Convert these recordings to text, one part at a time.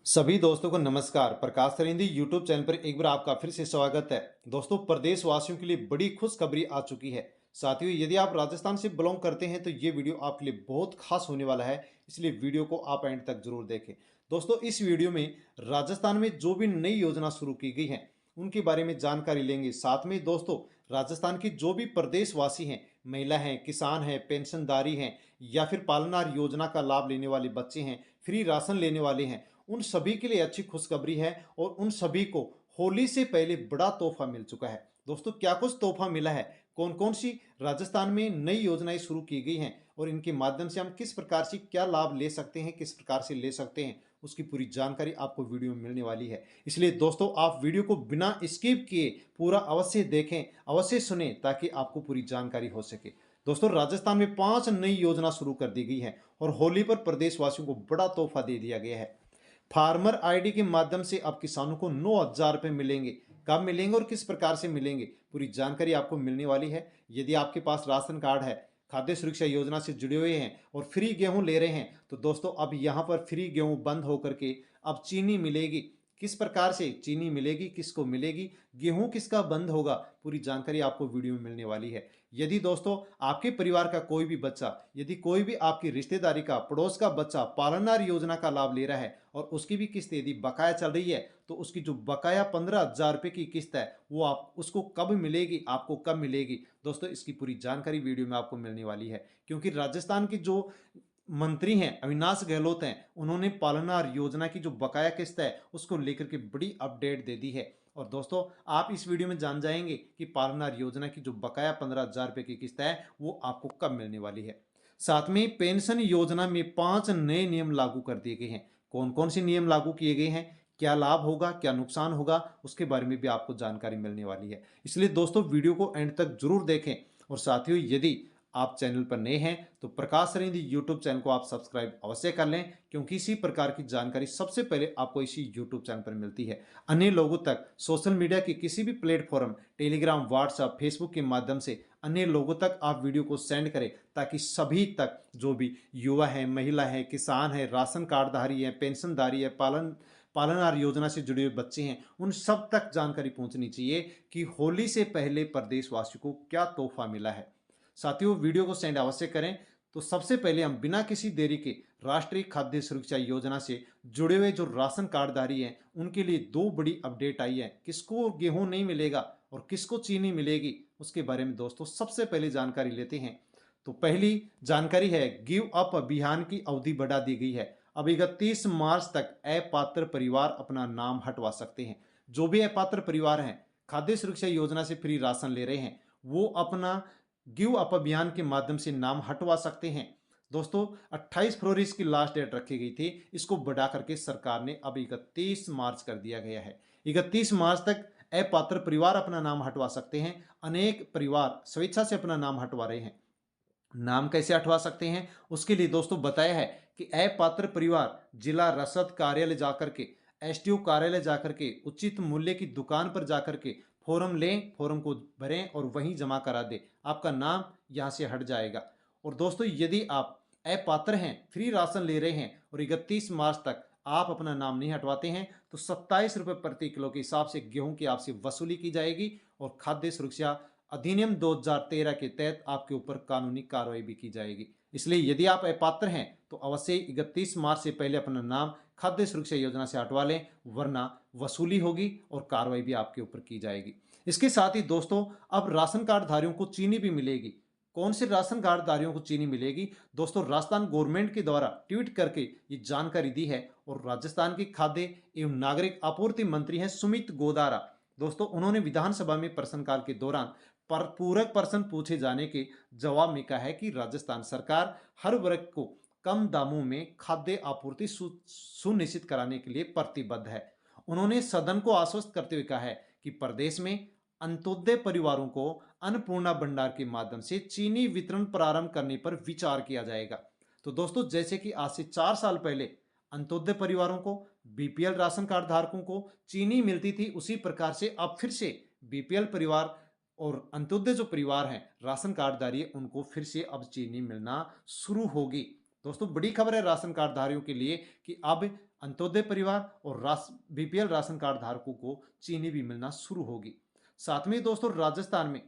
सभी दोस्तों को नमस्कार। प्रकाश सरिंदी यूट्यूब चैनल पर एक बार आपका फिर से स्वागत है। दोस्तों, प्रदेश वासियों के लिए बड़ी खुशखबरी आ चुकी है। साथियों, यदि आप राजस्थान से बिलोंग करते हैं तो ये वीडियो आपके लिए बहुत खास होने वाला है, इसलिए वीडियो को आप एंड तक जरूर देखें। दोस्तों, इस वीडियो में राजस्थान में जो भी नई योजना शुरू की गई है उनके बारे में जानकारी लेंगे। साथ में दोस्तों, राजस्थान की जो भी प्रदेशवासी हैं, महिला हैं, किसान हैं, पेंशनधारी हैं या फिर पालनहार योजना का लाभ लेने वाले बच्चे हैं, फ्री राशन लेने वाले हैं, उन सभी के लिए अच्छी खुशखबरी है और उन सभी को होली से पहले बड़ा तोहफा मिल चुका है। दोस्तों, क्या कुछ तोहफा मिला है, कौन कौन सी राजस्थान में नई योजनाएं शुरू की गई हैं और इनके माध्यम से हम किस प्रकार से क्या लाभ ले सकते हैं, किस प्रकार से ले सकते हैं, उसकी पूरी जानकारी आपको वीडियो में मिलने वाली है। इसलिए दोस्तों, आप वीडियो को बिना स्किप किए पूरा अवश्य देखें, अवश्य सुने, ताकि आपको पूरी जानकारी हो सके। दोस्तों, राजस्थान में 5 नई योजना शुरू कर दी गई है और होली पर प्रदेशवासियों को बड़ा तोहफा दे दिया गया है। फार्मर आईडी के माध्यम से अब किसानों को 9,000 रुपये मिलेंगे। कब मिलेंगे और किस प्रकार से मिलेंगे, पूरी जानकारी आपको मिलने वाली है। यदि आपके पास राशन कार्ड है, खाद्य सुरक्षा योजना से जुड़े हुए हैं और फ्री गेहूं ले रहे हैं, तो दोस्तों अब यहां पर फ्री गेहूं बंद होकर के अब चीनी मिलेगी। किस प्रकार से चीनी मिलेगी, किसको मिलेगी, गेहूं किसका बंद होगा, पूरी जानकारी आपको वीडियो में मिलने वाली है। यदि दोस्तों आपके परिवार का कोई भी बच्चा, यदि कोई भी आपकी रिश्तेदारी का, पड़ोस का बच्चा पालनहार योजना का लाभ ले रहा है और उसकी भी किस्त यदि बकाया चल रही है, तो उसकी जो बकाया 15,000 रुपये की किस्त है वो आप उसको कब मिलेगी, आपको कब मिलेगी, दोस्तों इसकी पूरी जानकारी वीडियो में आपको मिलने वाली है। क्योंकि राजस्थान की जो मंत्री हैं अविनाश गहलोत हैं, उन्होंने पालनहार योजना की जो बकाया किस्त है उसको लेकर के बड़ी अपडेट दे दी है। और दोस्तों, आप इस वीडियो में जान जाएंगे कि पालनहार योजना की जो बकाया 15,000 रुपये की किस्त है वो आपको कब मिलने वाली है। साथ में पेंशन योजना में 5 नए नियम लागू कर दिए गए हैं। कौन कौन से नियम लागू किए गए हैं, क्या लाभ होगा, क्या नुकसान होगा, उसके बारे में भी आपको जानकारी मिलने वाली है। इसलिए दोस्तों, वीडियो को एंड तक जरूर देखें। और साथियों, यदि आप चैनल पर नए हैं तो प्रकाश सरिंदी यूट्यूब चैनल को आप सब्सक्राइब अवश्य कर लें, क्योंकि इसी प्रकार की जानकारी सबसे पहले आपको इसी यूट्यूब चैनल पर मिलती है। अन्य लोगों तक सोशल मीडिया के किसी भी प्लेटफॉर्म, टेलीग्राम, व्हाट्सएप, फेसबुक के माध्यम से अन्य लोगों तक आप वीडियो को सेंड करें, ताकि सभी तक जो भी युवा है, महिला है, किसान है, राशन कार्डधारी है, पेंशनधारी है, पालनहार योजना से जुड़े हुए बच्चे हैं, उन सब तक जानकारी पहुंचनी चाहिए कि होली से पहले प्रदेशवासियों को क्या तोहफा मिला है। साथियों, वीडियो को सेंड अवश्य करें। तो सबसे पहले हम बिना किसी देरी के राष्ट्रीय खाद्य सुरक्षा योजना से जुड़े हुए जो राशन कार्डधारी हैं उनके लिए 2 बड़ी अपडेट आई है। किसको गेहूं नहीं मिलेगा और किसको चीनी मिलेगी, उसके बारे में दोस्तों सबसे पहले जानकारी लेते हैं। तो पहली जानकारी है, गिव अप अभियान की अवधि बढ़ा दी गई है। अब 31 मार्च तक अपात्र परिवार अपना नाम हटवा सकते हैं। जो भी अपात्र परिवार हैं, खाद्य सुरक्षा योजना से फ्री राशन ले रहे हैं, वो अपना गिव अप अभियान के माध्यम से नाम हटवा सकते हैं। दोस्तों, 28 फरवरी इसकी लास्ट डेट रखी गई थी, इसको बढ़ा करके सरकार ने अब 31 मार्च कर दिया गया है। 31 मार्च तक अपात्र परिवार अपना नाम हटवा सकते हैं। अनेक परिवार स्वेच्छा से अपना नाम हटवा रहे हैं। नाम कैसे हटवा सकते हैं, उसके लिए दोस्तों बताया है कि अपात्र परिवार जिला रसद कार्यालय जाकर के, एसटीओ कार्यालय जाकर के, उचित मूल्य की दुकान पर जाकर के फॉर्म लें, फॉर्म को भरें और वहीं जमा करा दें। आपका नाम यहां से हट जाएगा। और दोस्तों, यदि आप अपात्र हैं, फ्री राशन ले रहे हैं और 31 मार्च तक आप अपना नाम नहीं हटवाते हैं, तो 27 रुपये प्रति किलो के हिसाब से गेहूं की आपसे वसूली की जाएगी और खाद्य सुरक्षा अधिनियम 2013 के तहत आपके ऊपर कानूनी कार्रवाई भी की जाएगी। इसलिए यदि आप अपात्र हैं तो अवश्य 31 मार्च से पहले अपना नाम खाद्य सुरक्षा योजना से हटवा लें, वरना वसूली होगी और कार्रवाई भी आपके ऊपर की जाएगी। इसके साथ ही दोस्तों, अब राशन कार्डधारियों को चीनी भी मिलेगी। कौन से राशन कार्डधारियों को चीनी मिलेगी, दोस्तों राजस्थान गवर्नमेंट के द्वारा ट्वीट करके ये जानकारी दी है। और राजस्थान के खाद्य एवं नागरिक आपूर्ति मंत्री हैं सुमित गोदारा। दोस्तों, उन्होंने विधानसभा में प्रश्नकाल के दौरान पर पूरक प्रश्न पूछे जाने के जवाब में कहा है कि राजस्थान सरकार हर वर्ग को कम दामों में खाद्य आपूर्ति सुनिश्चित कराने के लिए प्रतिबद्ध है। उन्होंने सदन को आश्वस्त करते हुए कहा है कि प्रदेश में अंत्योदय परिवारों को अन्नपूर्णा भंडार के माध्यम से चीनी वितरण प्रारंभ करने पर विचार किया जाएगा। तो दोस्तों, जैसे कि आज से 4 साल पहले अंत्योदय परिवारों को, बीपीएल राशन कार्ड धारकों को चीनी मिलती थी, उसी प्रकार से अब फिर से बीपीएल परिवार और अंत्योदय जो परिवार हैं, राशन कार्डधारी है, उनको फिर से अब चीनी मिलना शुरू होगी। दोस्तों, बड़ी खबर है राशन कार्डधारियों के लिए कि अब अंत्योदय परिवार और बीपीएल राशन कार्ड धारकों को चीनी भी मिलना शुरू होगी। साथ में दोस्तों राजस्थान में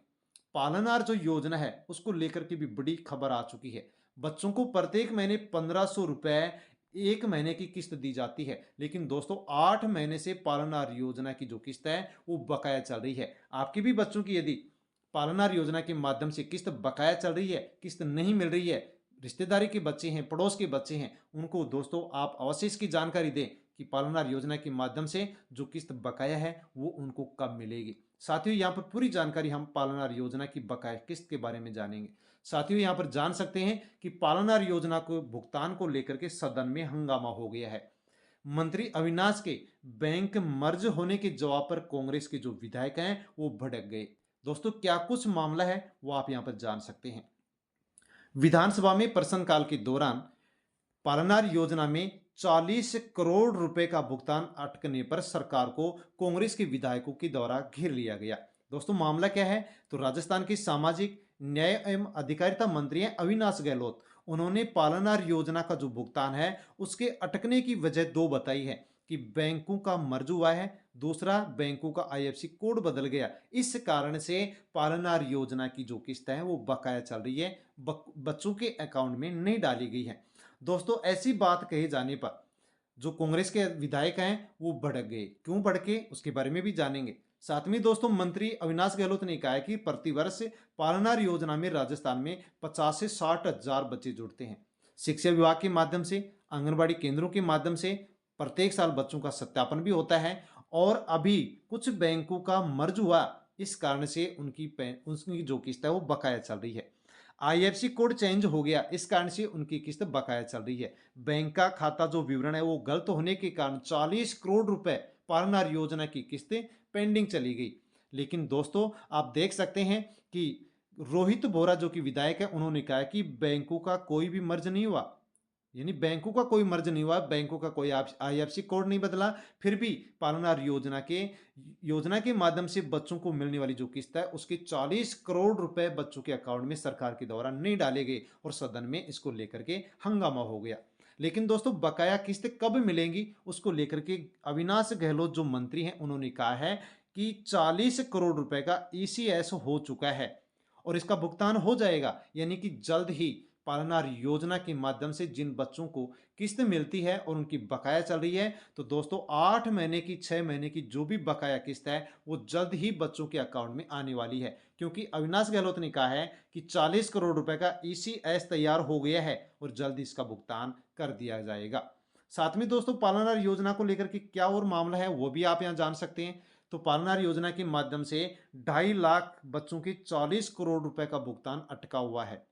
पालनहार जो योजना है उसको लेकर के भी बड़ी खबर आ चुकी है। बच्चों को प्रत्येक महीने 1500 रुपए एक महीने की किस्त दी जाती है, लेकिन दोस्तों 8 महीने से पालनहार योजना की जो किस्त है वो बकाया चल रही है। आपके भी बच्चों की यदि पालनहार योजना के माध्यम से किस्त बकाया चल रही है, किस्त नहीं मिल रही है, रिश्तेदारी के बच्चे हैं, पड़ोस के बच्चे हैं, उनको दोस्तों आप अवश्य इसकी जानकारी दें कि पालनहार योजना के माध्यम से जो किस्त बकाया है वो उनको कब मिलेगी। साथियों यहाँ पर पूरी जानकारी हम पालनहार योजना की बकाया किस्त के बारे में जानेंगे। साथियों यहाँ पर जान सकते हैं कि पालनहार योजना को भुगतान को लेकर के सदन में हंगामा हो गया है। मंत्री अविनाश के बैंक मर्ज होने के जवाब पर कांग्रेस के जो विधायक हैं वो भड़क गए। दोस्तों क्या कुछ मामला है वो आप यहां पर जान सकते हैं। विधानसभा में प्रश्नकाल के दौरान पालनहार योजना में 40 करोड़ रुपए का भुगतान अटकने पर सरकार को कांग्रेस के विधायकों के द्वारा घेर लिया गया। दोस्तों मामला क्या है, तो राजस्थान के सामाजिक न्याय एवं अधिकारिता मंत्री हैं अविनाश गहलोत। उन्होंने पालनहार योजना का जो भुगतान है उसके अटकने की वजह दो बताई है कि बैंकों का मर्ज हुआ है, दूसरा बैंकों का आईएफएससी कोड बदल गया। इस कारण से पालनहार योजना की जो किस्त है वो बकाया चल रही है, बच्चों के अकाउंट में नहीं डाली गई है। दोस्तों ऐसी बात कहे जाने पर जो कांग्रेस के विधायक हैं वो भड़क गए। क्यों भड़के उसके बारे में भी जानेंगे। साथ में दोस्तों मंत्री अविनाश गहलोत ने कहा कि प्रतिवर्ष पालनहार योजना में राजस्थान में 50 से 60 हजार बच्चे जुड़ते हैं। शिक्षा विभाग के माध्यम से, आंगनबाड़ी केंद्रों के माध्यम से प्रत्येक साल बच्चों का सत्यापन भी होता है और अभी कुछ बैंकों का मर्ज हुआ, इस कारण से उनकी जो किस्त है वो बकाया चल रही है। आईएफएससी कोड चेंज हो गया, इस कारण से उनकी किस्त बकाया चल रही है। बैंक का खाता जो विवरण है वो गलत होने के कारण 40 करोड़ रुपए पालनहार योजना की किस्तें पेंडिंग चली गई। लेकिन दोस्तों आप देख सकते हैं कि रोहित बोरा जो कि विधायक है उन्होंने कहा कि बैंकों का कोई भी मर्ज नहीं हुआ, यानी बैंकों का कोई मर्ज नहीं हुआ, बैंकों का कोई आईएफएससी कोड नहीं बदला, फिर भी पालनहार योजना के माध्यम से बच्चों को मिलने वाली जो किस्त है उसके 40 करोड़ रुपए बच्चों के अकाउंट में सरकार के द्वारा नहीं डाले गए और सदन में इसको लेकर के हंगामा हो गया। लेकिन दोस्तों बकाया किस्त कब मिलेंगी उसको लेकर के अविनाश गहलोत जो मंत्री हैं उन्होंने कहा है कि 40 करोड़ रुपए का ईसीएस हो चुका है और इसका भुगतान हो जाएगा, यानी कि जल्द ही पालनहार योजना के माध्यम से जिन बच्चों को किस्त मिलती है और उनकी बकाया चल रही है, तो दोस्तों 8 महीने की 6 महीने की जो भी बकाया किस्त है वो जल्द ही बच्चों के अकाउंट में आने वाली है। क्योंकि अविनाश गहलोत ने कहा है कि 40 करोड़ रुपए का ईसीएस तैयार हो गया है और जल्द इसका भुगतान कर दिया जाएगा। साथ में दोस्तों पालनहार योजना को लेकर के क्या और मामला है वो भी आप यहाँ जान सकते हैं। तो पालनहार योजना के माध्यम से 2.5 लाख बच्चों के 40 करोड़ रुपए का भुगतान अटका हुआ है,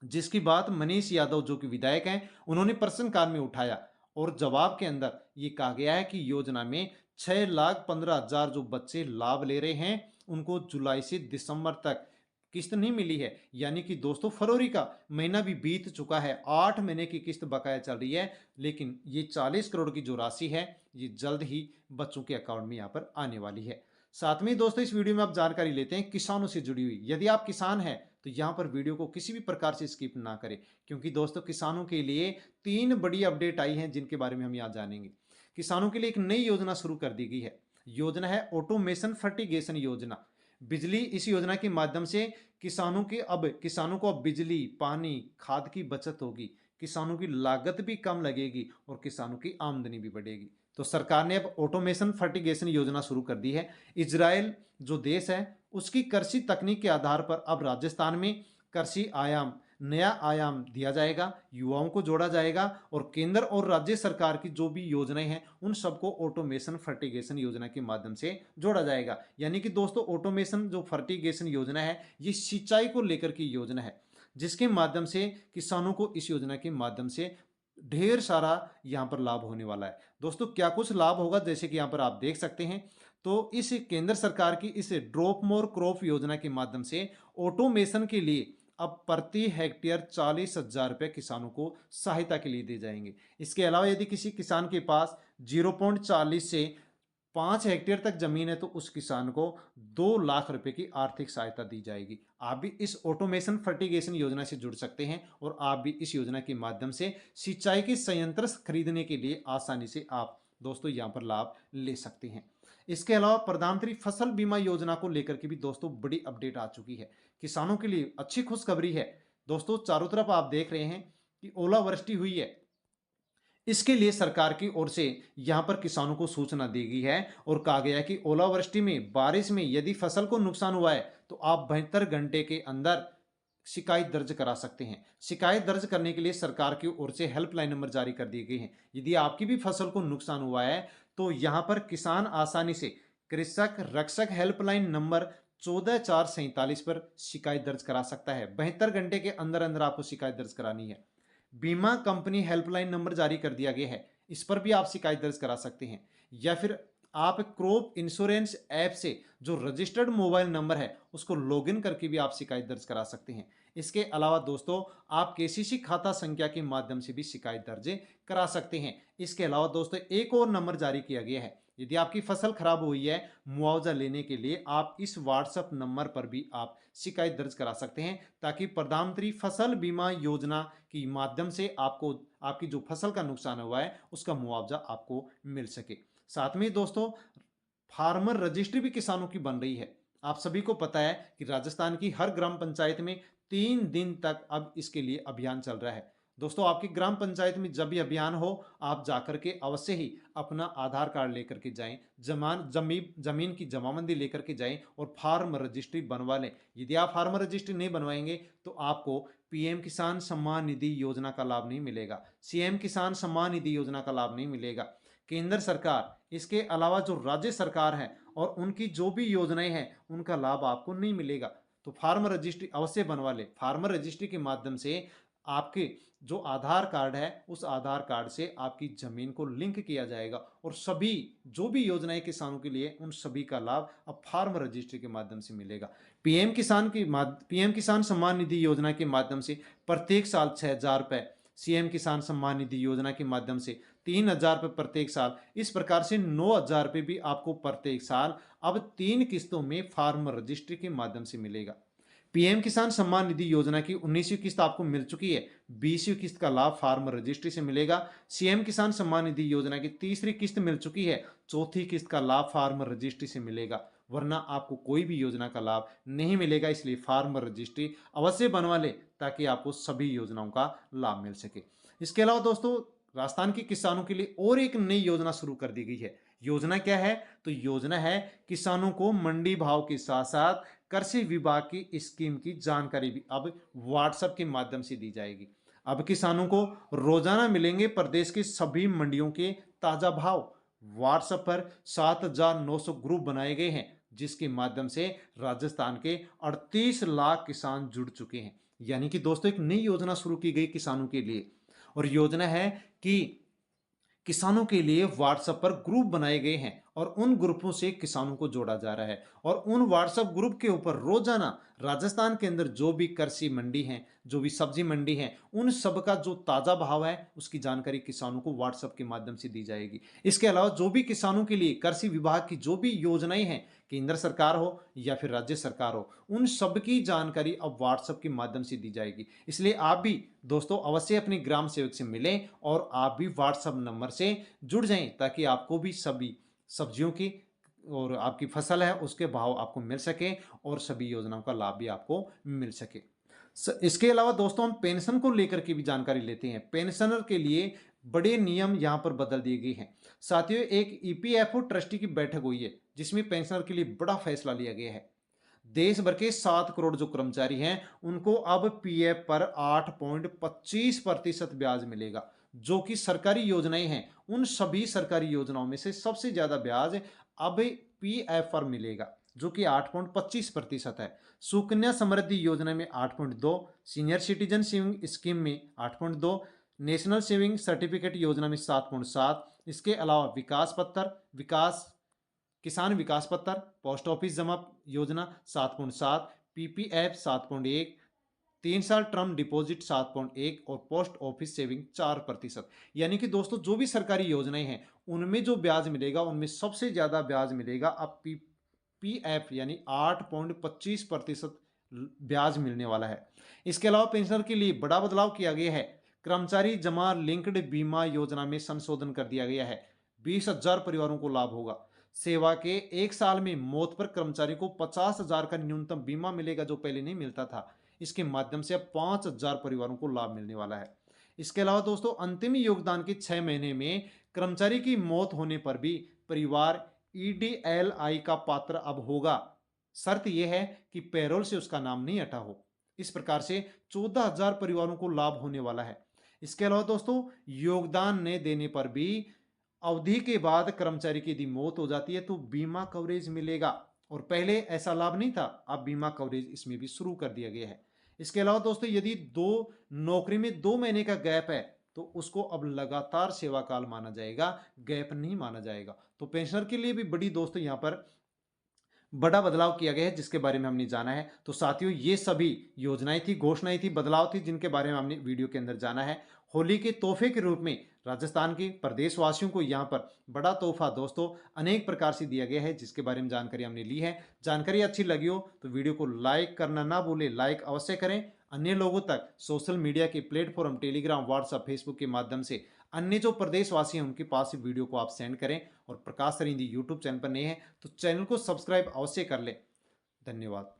जिसकी बात मनीष यादव जो कि विधायक हैं उन्होंने प्रश्नकाल में उठाया और जवाब के अंदर ये कहा गया है कि योजना में 6,15,000 जो बच्चे लाभ ले रहे हैं उनको जुलाई से दिसंबर तक किस्त नहीं मिली है, यानी कि दोस्तों फरवरी का महीना भी बीत चुका है, 8 महीने की किस्त बकाया चल रही है। लेकिन ये 40 करोड़ की जो राशि है ये जल्द ही बच्चों के अकाउंट में यहाँ पर आने वाली है। साथ में दोस्तों इस वीडियो में आप जानकारी लेते हैं किसानों से जुड़ी हुई। यदि आप किसान हैं तो यहाँ पर वीडियो को किसी भी प्रकार से स्किप ना करें, क्योंकि दोस्तों किसानों के लिए 3 बड़ी अपडेट आई हैं जिनके बारे में हम यहाँ जानेंगे। किसानों के लिए एक नई योजना शुरू कर दी गई है। योजना है ऑटोमेशन फर्टिगेशन योजना। बिजली इस योजना के माध्यम से किसानों को अब बिजली, पानी, खाद की बचत होगी, किसानों की लागत भी कम लगेगी और किसानों की आमदनी भी बढ़ेगी। तो सरकार ने अब ऑटोमेशन फर्टिगेशन योजना शुरू कर दी है। इजराइल जो देश है उसकी कृषि तकनीक के आधार पर अब राजस्थान में कृषि नया आयाम दिया जाएगा, युवाओं को जोड़ा जाएगा और केंद्र और राज्य सरकार की जो भी योजनाएं हैं उन सबको ऑटोमेशन फर्टिगेशन योजना के माध्यम से जोड़ा जाएगा। यानी कि दोस्तों ऑटोमेशन जो फर्टिगेशन योजना है ये सिंचाई को लेकर की योजना है, जिसके माध्यम से किसानों को इस योजना के माध्यम से ढेर सारा यहाँ पर लाभ होने वाला है। दोस्तों क्या कुछ लाभ होगा जैसे कि यहाँ पर आप देख सकते हैं। तो इस केंद्र सरकार की इस ड्रॉप मोर क्रॉप योजना के माध्यम से ऑटोमेशन के लिए अब प्रति हेक्टेयर 40,000 रुपये किसानों को सहायता के लिए दिए जाएंगे। इसके अलावा यदि किसी किसान के पास 0.40 से 5 हेक्टेयर तक जमीन है तो उस किसान को 2 लाख रुपए की आर्थिक सहायता दी जाएगी। आप भी इस ऑटोमेशन फर्टिगेशन योजना से जुड़ सकते हैं और आप भी इस योजना के माध्यम से सिंचाई के संयंत्र खरीदने के लिए आसानी से आप दोस्तों यहां पर लाभ ले सकते हैं। इसके अलावा प्रधानमंत्री फसल बीमा योजना को लेकर के भी दोस्तों बड़ी अपडेट आ चुकी है। किसानों के लिए अच्छी खुशखबरी है। दोस्तों चारों तरफ आप देख रहे हैं कि ओलावृष्टि हुई है। इसके लिए सरकार की ओर से यहां पर किसानों को सूचना दी गई है और कहा गया है कि ओलावृष्टि में बारिश में यदि फसल को नुकसान हुआ है तो आप 72 घंटे के अंदर शिकायत दर्ज करा सकते हैं। शिकायत दर्ज करने के लिए सरकार की ओर से हेल्पलाइन नंबर जारी कर दिए गए हैं। यदि आपकी भी फसल को नुकसान हुआ है तो यहां पर किसान आसानी से कृषक रक्षक हेल्पलाइन नंबर 14447 पर शिकायत दर्ज करा सकता है। 72 घंटे के अंदर अंदर आपको शिकायत दर्ज करानी है। बीमा कंपनी हेल्पलाइन नंबर जारी कर दिया गया है, इस पर भी आप शिकायत दर्ज करा सकते हैं। या फिर आप क्रॉप इंश्योरेंस ऐप से जो रजिस्टर्ड मोबाइल नंबर है उसको लॉगिन करके भी आप शिकायत दर्ज करा सकते हैं। इसके अलावा दोस्तों आप केसीसी खाता संख्या के माध्यम से भी शिकायत दर्ज करा सकते हैं। इसके अलावा दोस्तों एक और नंबर जारी किया गया है। यदि आपकी फसल खराब हुई है, मुआवजा लेने के लिए आप इस व्हाट्सएप नंबर पर भी आप शिकायत दर्ज करा सकते हैं ताकि प्रधानमंत्री फसल बीमा योजना के माध्यम से आपको आपकी जो फसल का नुकसान हुआ है उसका मुआवजा आपको मिल सके। साथ में दोस्तों फार्मर रजिस्ट्री भी किसानों की बन रही है। आप सभी को पता है कि राजस्थान की हर ग्राम पंचायत में 3 दिन तक अब इसके लिए अभियान चल रहा है। दोस्तों आपकी ग्राम पंचायत में जब भी अभियान हो आप जाकर के अवश्य ही अपना आधार कार्ड लेकर के जाएं, जमीन की जमाबंदी लेकर के जाएं और फार्म रजिस्ट्री बनवा लें। यदि आप फार्म रजिस्ट्री नहीं बनवाएंगे तो आपको पीएम किसान सम्मान निधि योजना का लाभ नहीं मिलेगा, सीएम किसान सम्मान निधि योजना का लाभ नहीं मिलेगा। केंद्र सरकार इसके अलावा जो राज्य सरकार है और उनकी जो भी योजनाएं हैं उनका लाभ आपको नहीं मिलेगा। तो फार्म रजिस्ट्री अवश्य बनवा ले। फार्म रजिस्ट्री के माध्यम से आपके जो आधार कार्ड है उस आधार कार्ड से आपकी जमीन को लिंक किया जाएगा और सभी जो भी योजनाएं किसानों के लिए उन सभी का लाभ अब फार्म रजिस्ट्री के माध्यम से मिलेगा। पीएम किसान सम्मान निधि योजना के माध्यम से प्रत्येक साल 6,000 रुपए, सीएम किसान सम्मान निधि योजना के माध्यम से 3,000 रुपये प्रत्येक साल, इस प्रकार से 9,000 रुपये भी आपको प्रत्येक साल अब 3 किस्तों में फार्म रजिस्ट्री के माध्यम से मिलेगा। पीएम किसान सम्मान निधि योजना की 19वीं किस्त आपको मिल चुकी है, 20वीं किस्त का लाभ फार्म रजिस्ट्री से मिलेगा। सीएम किसान सम्मान निधि योजना की तीसरी किस्त मिल चुकी है, चौथी किस्त का लाभ फार्म रजिस्ट्री से मिलेगा, वरना आपको कोई भी योजना का लाभ नहीं मिलेगा। इसलिए फार्म रजिस्ट्री अवश्य बनवा ले ताकि आपको सभी योजनाओं का लाभ मिल सके। इसके अलावा दोस्तों राजस्थान के किसानों के लिए और एक नई योजना शुरू कर दी गई है। योजना क्या है? तो योजना है किसानों को मंडी भाव के साथ साथ कृषि विभाग की स्कीम की जानकारी भी अब व्हाट्सएप के माध्यम से दी जाएगी। अब किसानों को रोजाना मिलेंगे प्रदेश की सभी मंडियों के ताजा भाव। व्हाट्सएप पर 7,900 ग्रुप बनाए गए हैं जिसके माध्यम से राजस्थान के 38 लाख किसान जुड़ चुके हैं। यानी कि दोस्तों एक नई योजना शुरू की गई किसानों के लिए और योजना है कि किसानों के लिए व्हाट्सएप पर ग्रुप बनाए गए हैं और उन ग्रुपों से किसानों को जोड़ा जा रहा है और उन व्हाट्सएप ग्रुप के ऊपर रोजाना राजस्थान के अंदर जो भी कृषि मंडी है, जो भी सब्जी मंडी है, उन सब का जो ताजा भाव है उसकी जानकारी किसानों को व्हाट्सएप के माध्यम से दी जाएगी। इसके अलावा जो भी किसानों के लिए कृषि विभाग की जो भी योजनाएं हैं, केंद्र सरकार हो या फिर राज्य सरकार हो, उन सब की जानकारी अब व्हाट्सएप के माध्यम से दी जाएगी। इसलिए आप भी दोस्तों अवश्य अपने ग्राम सेवक से मिलें और आप भी व्हाट्सएप नंबर से जुड़ जाएं ताकि आपको भी सभी सब्जियों की और आपकी फसल है उसके भाव आपको मिल सके और सभी योजनाओं का लाभ भी आपको मिल सके। इसके अलावा दोस्तों हम पेंशन को लेकर के भी जानकारी लेते हैं। पेंशनर के लिए बड़े नियम यहां पर बदल दिए गए हैं। साथियों एक ईपीएफओ ट्रस्टी की बैठक हुई है जिसमें पेंशनर के लिए बड़ा फैसला लिया गया है। देश भर के 7 करोड़ जो कर्मचारी हैं उनको अब पीएफ पर 8.25% ब्याज मिलेगा। जो कि सरकारी योजनाएं हैं उन सभी सरकारी योजनाओं में से सबसे ज्यादा ब्याज अब पीएफ पर मिलेगा जो कि 8.25% है। सुकन्या समृद्धि योजना में 8.2, सीनियर सिटीजन सेविंग स्कीम में 8.2, नेशनल सेविंग सर्टिफिकेट योजना में 7.7। इसके अलावा किसान विकास पत्र, पोस्ट ऑफिस जमा योजना 7.7, पीपीएफ 7.1, 3 साल टर्म डिपॉजिट 7.1 और पोस्ट ऑफिस सेविंग 4%। यानी कि दोस्तों जो भी सरकारी योजनाएं हैं उनमें जो ब्याज मिलेगा उनमें सबसे ज़्यादा ब्याज मिलेगा अब पीएफ यानी 8.25% ब्याज मिलने वाला है। इसके अलावा पेंशनर के लिए बड़ा बदलाव किया गया है। कर्मचारी जमा लिंक्ड बीमा योजना में संशोधन कर दिया गया है। 20,000 परिवारों को लाभ होगा। सेवा के 1 साल में मौत पर कर्मचारी को 50,000 का न्यूनतम बीमा मिलेगा जो पहले नहीं मिलता था। इसके माध्यम से अब 5,000 परिवारों को लाभ मिलने वाला है। इसके अलावा दोस्तों अंतिम योगदान के 6 महीने में कर्मचारी की मौत होने पर भी परिवार ईडीएलआई का पात्र अब होगा। शर्त यह है कि पैरोल से उसका नाम नहीं हटा हो। इस प्रकार से 14,000 परिवारों को लाभ होने वाला है। इसके अलावा दोस्तों योगदान न देने पर भी अवधि के बाद कर्मचारी की यदि मौत हो जाती है तो बीमा कवरेज मिलेगा और पहले ऐसा लाभ नहीं था, अब बीमा कवरेज इसमें भी शुरू कर दिया गया है। इसके अलावा दोस्तों यदि नौकरी में 2 महीने का गैप है तो उसको अब लगातार सेवा काल माना जाएगा, गैप नहीं माना जाएगा। तो पेंशनर के लिए भी बड़ी दोस्तों यहाँ पर बड़ा बदलाव किया गया है जिसके बारे में हमने जाना है। तो साथियों ये सभी योजनाएं थी, घोषणाएं थी, बदलाव थी जिनके बारे में हमने वीडियो के अंदर जाना है। होली के तोहफे के रूप में राजस्थान के प्रदेशवासियों को यहाँ पर बड़ा तोहफा दोस्तों अनेक प्रकार से दिया गया है जिसके बारे में जानकारी हमने ली है। जानकारी अच्छी लगी हो तो वीडियो को लाइक करना ना भूलें, लाइक अवश्य करें। अन्य लोगों तक सोशल मीडिया के प्लेटफॉर्म टेलीग्राम, व्हाट्सएप, फेसबुक के माध्यम से अन्य जो प्रदेशवासी हैं उनके पास वीडियो को आप सेंड करें। और प्रकाश सरिंदी यूट्यूब चैनल पर नए हैं तो चैनल को सब्सक्राइब अवश्य कर लें। धन्यवाद।